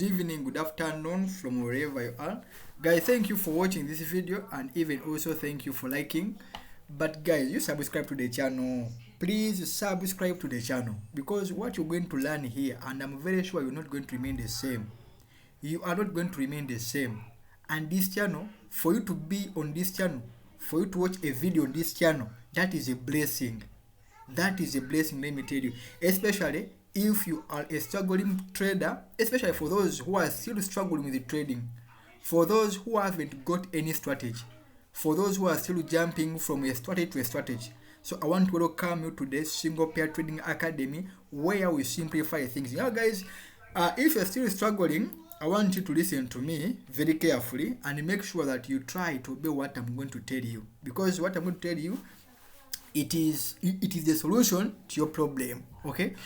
Good evening, good afternoon from wherever you are. Guys, thank you for watching this video and even also thank you for liking. But guys, you subscribe to the channel. Please subscribe to the channel because what you're going to learn here, and I'm very sure you're not going to remain the same. You are not going to remain the same. And this channel, for you to be on this channel, for you to watch a video on this channel, that is a blessing. That is a blessing, let me tell you. Especially if you are a struggling trader, especially for those who are still struggling with the trading, for those who haven't got any strategy, for those who are still jumping from a strategy to a strategy. So I want to welcome you to the Single Pair Trading Academy, where we simplify things. Now guys, if you're still struggling, I want you to listen to me very carefully and make sure that you try to obey what I'm going to tell you, because what I'm going to tell you, it is the solution to your problem. Okay,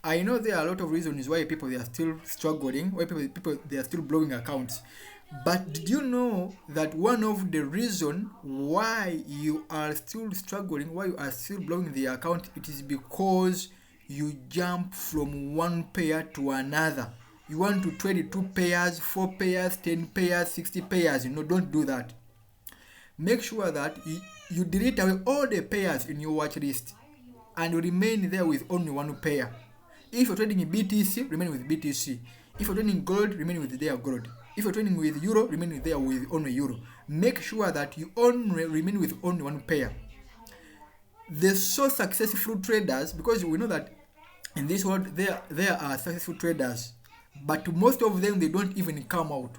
I know there are a lot of reasons why people they are still struggling, why people they are still blowing accounts. But did you know that one of the reason why you are still struggling, why you are still blowing the account, it is because you jump from one pair to another. You want to trade 2 pairs, 4 pairs, 10 pairs, 60 pairs. Don't do that. Make sure that you delete away all the pairs in your watch list and remain there with only one pair. If you're trading in BTC, remain with BTC. If you're trading gold, remain with their gold. If you're trading with euro, remain there with only euro. Make sure that you only remain with only one pair. The so successful traders, because we know that in this world there are successful traders, but most of them they don't even come out.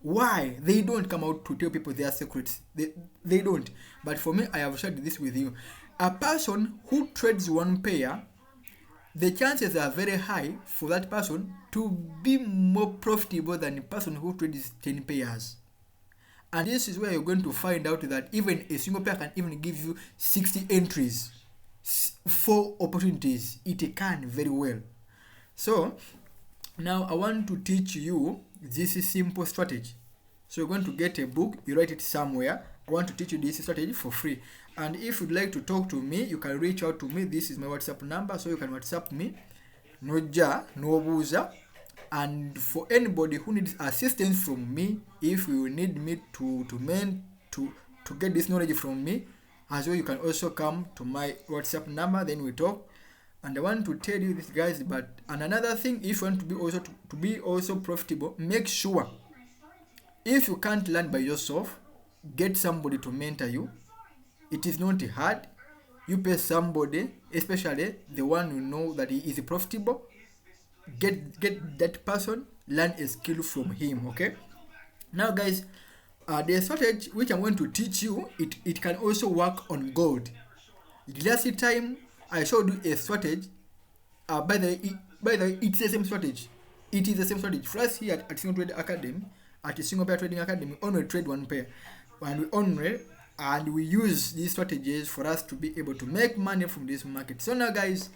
Why? They don't come out to tell people their secrets. They don't. But for me, I have shared this with you. A person who trades one pair, the chances are very high for that person to be more profitable than a person who trades 10 pairs. And this is where you're going to find out that even a single pair can even give you 60 entries, 4 opportunities. It can very well. So now I want to teach you this simple strategy. So you're going to get a book, you write it somewhere. I want to teach you this strategy for free. And if you'd like to talk to me, you can reach out to me. This is my WhatsApp number, so you can WhatsApp me. Noja, nobuza. And for anybody who needs assistance from me, if you need me to get this knowledge from me, as well, you can also come to my WhatsApp number, then we talk. And I want to tell you this, guys, and another thing, if you want to be also profitable, make sure if you can't learn by yourself, get somebody to mentor you. It is not hard. You pay somebody, especially the one you know that he is profitable. Get that person, learn a skill from him. Okay. Now, guys, the strategy which I'm going to teach you, it can also work on gold. The last time I showed you a strategy. By the way, it's the same strategy. It is the same strategy. For us here at Single Trading Academy, at the Single Pair Trading Academy, we only trade one pair, and we use these strategies for us to be able to make money from this market. So now, guys,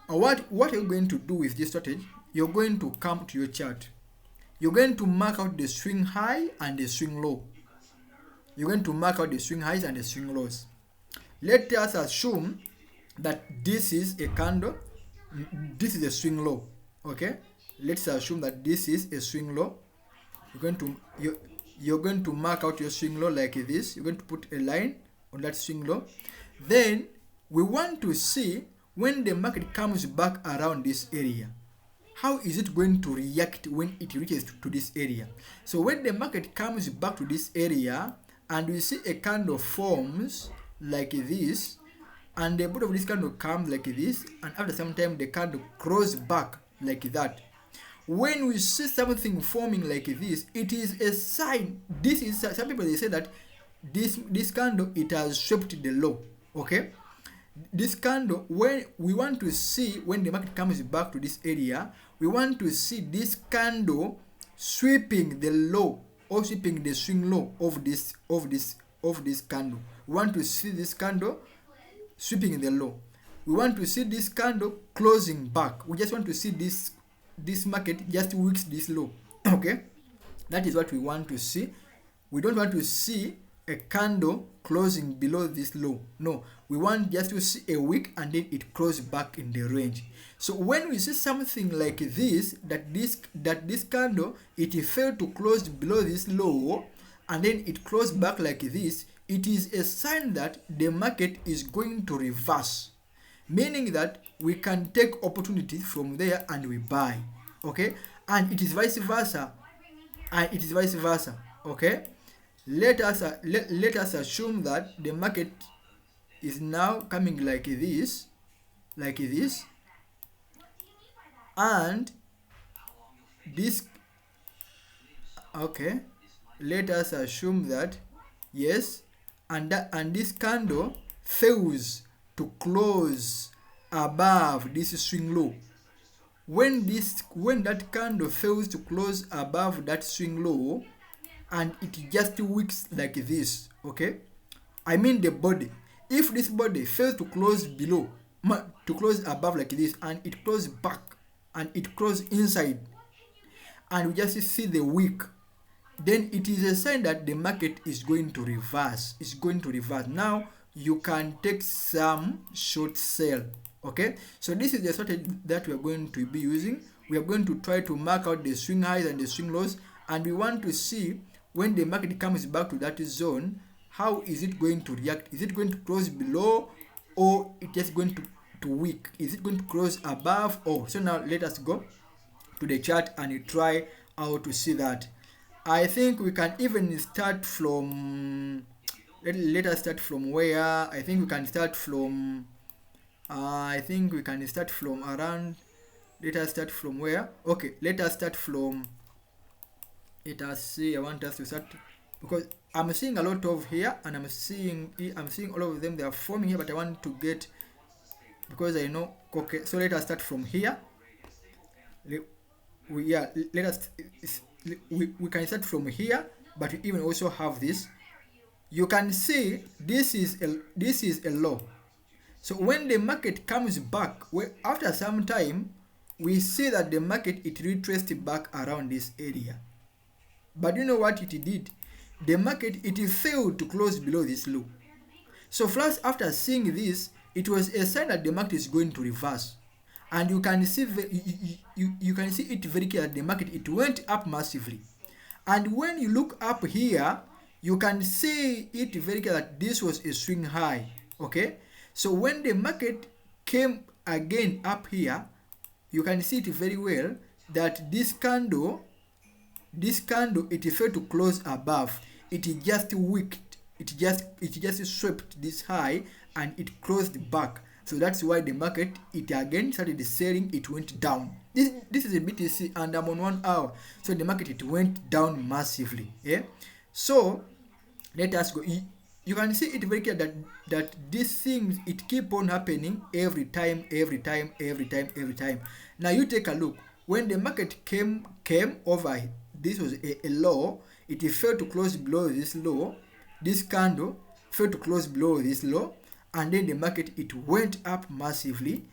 what you're going to do with this strategy, you're going to come to your chart. You're going to mark out the swing high and the swing low. You're going to mark out the swing highs and the swing lows. Let us assume that this is a candle, this is a swing low. Okay, let's assume that this is a swing low. You're going to mark out your swing low like this. You're going to put a line on that swing low. Then we want to see when the market comes back around this area, how is it going to react when it reaches to this area. So when the market comes back to this area and we see a candle forms like this, and the bottom of this candle comes like this, and after some time the candle closes back like that. When we see something forming like this, it is a sign. This is, some people they say that this candle, it has swept the low. Okay, this candle, when we want to see when the market comes back to this area, we want to see this candle sweeping the low or sweeping the swing low of this candle. We want to see this candle sweeping the low. We want to see this candle closing back. We just want to see this market just wicks this low. Okay, that is what we want to see. We don't want to see a candle closing below this low. No, we want just to see a wick and then it close back in the range. So when we see something like this, that this candle, it failed to close below this low and then it closed back like this, it is a sign that the market is going to reverse, meaning that we can take opportunities from there and we buy. Okay, and it is vice versa, okay. Let us assume that the market is now coming like this, and this, okay, let us assume that, yes, and this candle fails to close above this swing low. When that candle fails to close above that swing low and it just wicks like this, okay, I mean the body, if this body fails to close below, to close above like this, and it closes back and it closes inside, and we just see the wick, then it is a sign that the market is going to reverse. Now you can take some short sale. Okay, so this is the strategy that we are going to be using. We are going to try to mark out the swing highs and the swing lows, and we want to see when the market comes back to that zone, how is it going to react? Is it going to close below, or it is going to wick? Is it going to close above? So now let us go to the chart and try how to see that. I think we can even start from, let us start from where? I think we can start from around, let us start from where? Okay, let us start from, let us see, I want us to start, because I'm seeing a lot of here, and I'm seeing all of them, they are forming here, but I want to get, because I know, okay, so let us start from here. We can start from here, but we even also have this. You can see this is a low. So when the market comes back, after some time, we see that the market, it retraced back around this area. But you know what it did? The market, it failed to close below this low. So first, after seeing this, it was a sign that the market is going to reverse. And you can see you can see it very clear that the market, it went up massively. And when you look up here, you can see it very clear that this was a swing high. Okay, so when the market came again up here, you can see it very well that this candle, it failed to close above. It just wicked. It just swept this high and it closed back. So that's why the market, it again started selling. It went down. This is a BTC, and I'm on 1 hour. So the market, it went down massively. Yeah. So let us go. You can see it very clear that these things, it keep on happening every time. Now you take a look. When the market came over, this was a low. It failed to close below this low. This candle failed to close below this low, and then the market, it went up massively.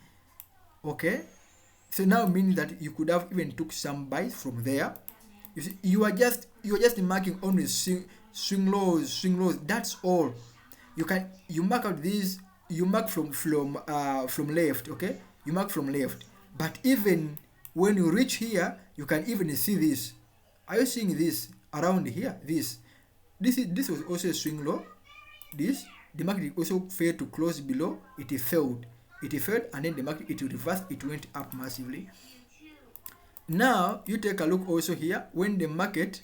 Okay, so now meaning that you could have even took some buys from there. You see, you are just marking only swing lows. That's all. You mark out these. You mark from left. Okay, you mark from left. But even when you reach here, you can even see this. Are you seeing this around here? This was also a swing low. The market also failed to close below. It failed, and then the market, it reversed. It went up massively. Now you take a look also here. When the market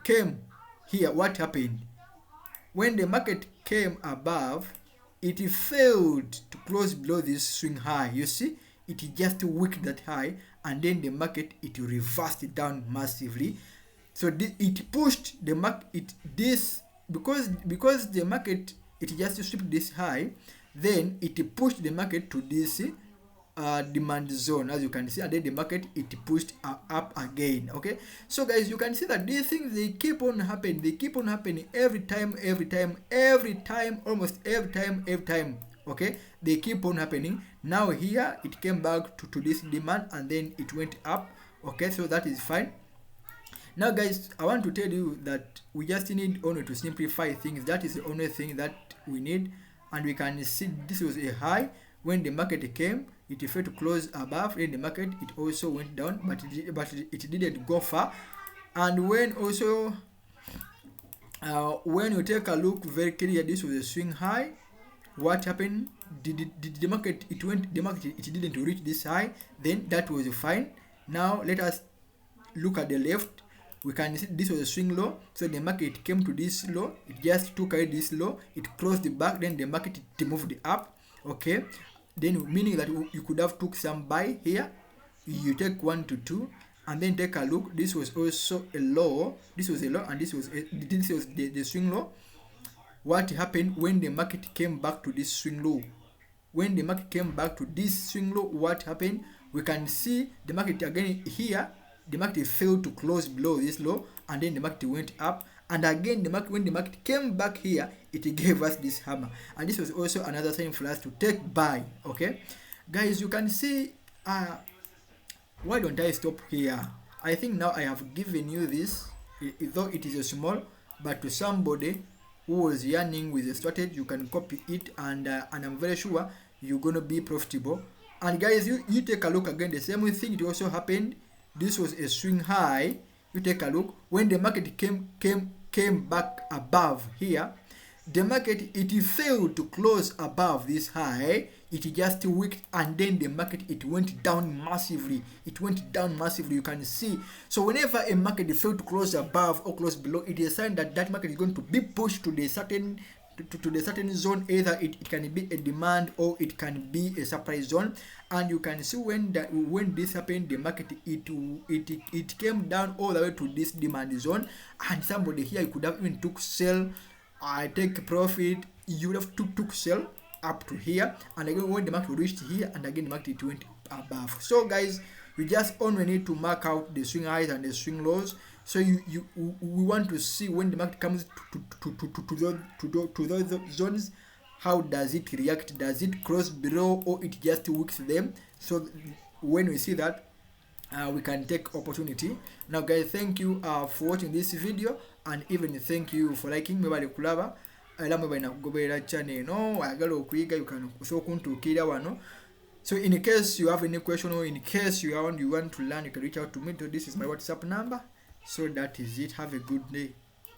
came here, what happened? When the market came above, it failed to close below this swing high. You see, it just wicked that high, and then the market, it reversed it down massively. So it pushed the market, because the market, it just stripped this high, then it pushed the market to this demand zone, as you can see, and then the market, it pushed up again. Okay, so guys, you can see that these things, they keep on happening every time, almost every time. Okay, they keep on happening. Now here, it came back to this demand, and then it went up. Okay, so that is fine. Now guys, I want to tell you that we just need only to simplify things. That is the only thing that we need. And we can see this was a high. When the market came, it failed to close above. In the market, it also went down, but it didn't go far. And when also when you take a look very clear, this was a swing high. What happened? Did the market, it didn't reach this high, then that was fine. Now let us look at the left. We can see this was a swing low, so the market came to this low, it just took away this low, it closed the back, then the market it moved up. Okay, then meaning that you could have took some buy here. You take 1 to 2 and then take a look. This was also a low, this was a low, and this was the swing low. What happened when the market came back to this swing low? When the market came back to this swing low, what happened? We can see the market again here. The market failed to close below this low, and then the market went up. And again, when the market came back here, it gave us this hammer. And this was also another sign for us to take buy. Okay, guys, you can see. Why don't I stop here? I think now I have given you this, though it is a small, but to somebody who was yearning with a strategy, you can copy it, and I'm very sure you're gonna be profitable. And guys, you take a look again. The same thing, it also happened. This was a swing high. You take a look when the market came back above here. The market, it failed to close above this high. It just wicked, and then the market, it went down massively. It went down massively. You can see. So whenever a market failed to close above or close below, it is a sign that that market is going to be pushed to the certain to the certain zone. Either it can be a demand or it can be a supply zone. And you can see when this happened, the market it came down all the way to this demand zone, and somebody here, you could have even took sell. I take profit. You would have took sell up to here, and again when the market reached here, and again the market went above. So guys, we just only need to mark out the swing highs and the swing lows. So we want to see when the market comes to those zones, how does it react? Does it cross below, or it just wicks them? So when we see that, we can take opportunity. Now guys, thank you for watching this video, and even thank you for liking. Mwebale kulaba era mwebale nakugobera channel no ayagala okuyiga, you can osobola kuntuukirira wano. So in case you have any question, or in case you want to learn, you can reach out to me. So this is my WhatsApp number. So that is it. Have a good day.